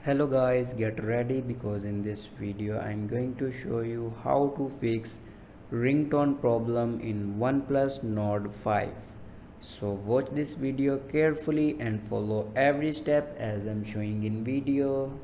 Hello guys, get ready because in this video I'm going to show you how to fix ringtone problem in OnePlus Nord 5. So watch this video carefully and follow every step as I'm showing in video.